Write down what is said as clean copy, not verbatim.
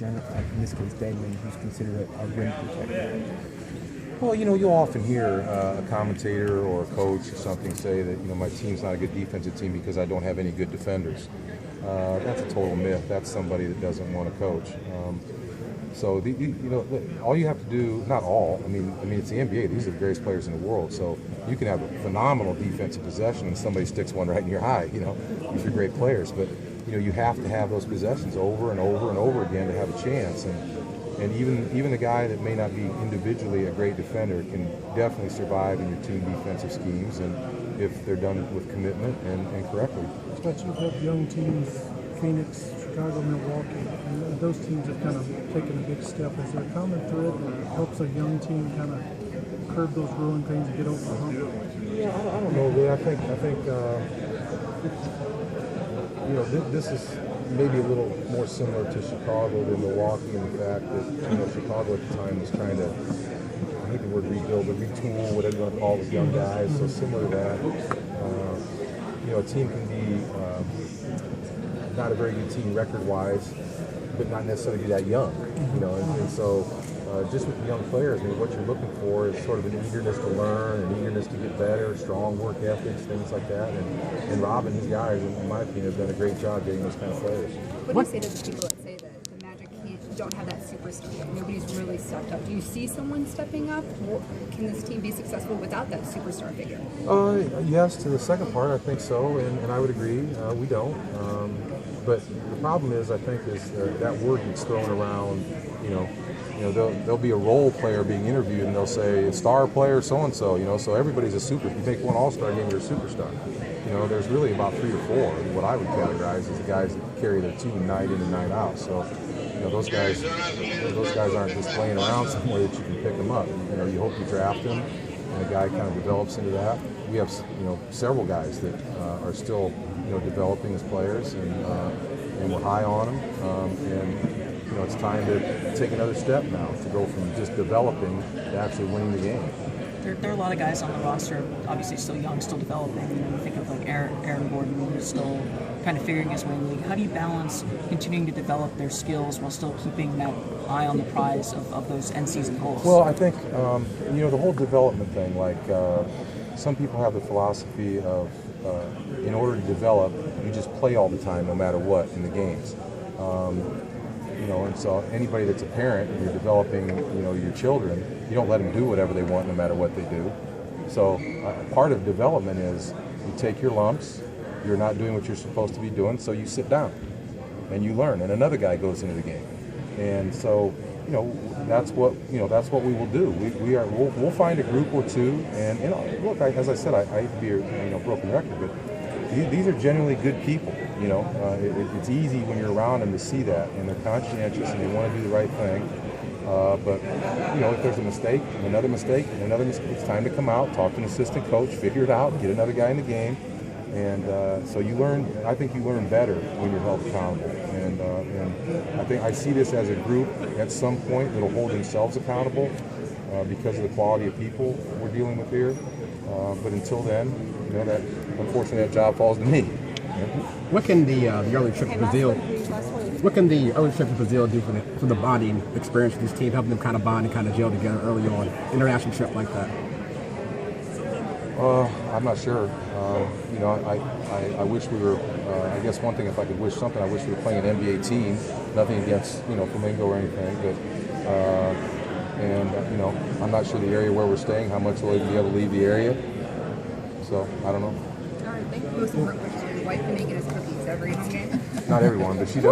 in this case, Damon, who's considered a rim protector? Well, you'll often hear a commentator or a coach or something say that, my team's not a good defensive team because I don't have any good defenders. That's a total myth. That's somebody that doesn't want to coach. So, all you have to do, not all, I mean, it's the NBA. These are the greatest players in the world. So you can have a phenomenal defensive possession and somebody sticks one right in your eye, These are great players. But, you have to have those possessions over and over and over again to have a chance. And even a guy that may not be individually a great defender can definitely survive in your team defensive schemes, and if they're done with commitment and correctly. But you've helped young teams, Phoenix, Chicago, Milwaukee, and those teams have kind of taken a big step. Is there a common thread that helps a young team kind of curb those growing pains and get over the hump? Yeah, I don't know, Lee. I think this is maybe a little more similar to Chicago than Milwaukee in the fact that Chicago at the time was trying to, I hate the word rebuild, but retool, whatever you want to call it, with young guys. So similar to that, a team can be not a very good team record-wise, but not necessarily be that young. And so just with the young players, what you're looking for is sort of an eagerness to learn, an eagerness to get better, strong work ethics, things like that. And Rob and his guys, in my opinion, have done a great job getting those kind of players. What do you say to the people that say that the Magic don't have that superstar yet? Nobody's really stepped up. Do you see someone stepping up? Or can this team be successful without that superstar figure? Yes, to the second part, I think so, and I would agree. We don't. But the problem is, I think, is that word gets thrown around. There'll be a role player being interviewed, and they'll say a star player, so and so. So everybody's a super. If you make one All-Star game, you're a superstar. There's really about 3 or 4. What I would categorize as the guys that carry their team night in and night out. So, those guys aren't just playing around somewhere that you can pick them up. You hope you draft them, and a guy kind of develops into that. We have, several guys that are still, developing as players, and we're high on them. And it's time to take another step now to go from just developing to actually winning the game. There are a lot of guys on the roster, obviously still young, still developing. You think of like Aaron Gordon, who's still kind of figuring his way in the league. How do you balance continuing to develop their skills while still keeping that eye on the prize of those end-season goals? Well, I think, the whole development thing, like some people have the philosophy of in order to develop, you just play all the time no matter what in the games. And so anybody that's a parent and you're developing, your children, you don't let them do whatever they want no matter what they do. So part of development is you take your lumps, you're not doing what you're supposed to be doing, so you sit down and you learn, and another guy goes into the game. And so, that's what we will do. We'll find a group or two, and look, as I said, I hate to be a broken record, but these are genuinely good people. It's easy when you're around them to see that, and they're conscientious and they want to do the right thing. But if there's a mistake, and another mistake, and another mistake, it's time to come out, talk to an assistant coach, figure it out, get another guy in the game, and so you learn. I think you learn better when you're held accountable. And I think I see this as a group at some point that'll hold themselves accountable because of the quality of people we're dealing with here. But until then, that unfortunately that job falls to me. What can the early trip to Brazil? What can the early trip to Brazil do for the bonding experience of this team, helping them kind of bond and kind of gel together early on, international trip like that? I'm not sure. I wish we were. I guess one thing, if I could wish something, I wish we were playing an NBA team. Nothing against Flamingo or anything, but I'm not sure the area where we're staying, how much we'll even be able to leave the area. So I don't know. All right, thank you. Most important question: your wife can make it as cookies every home game. Not everyone, but she does.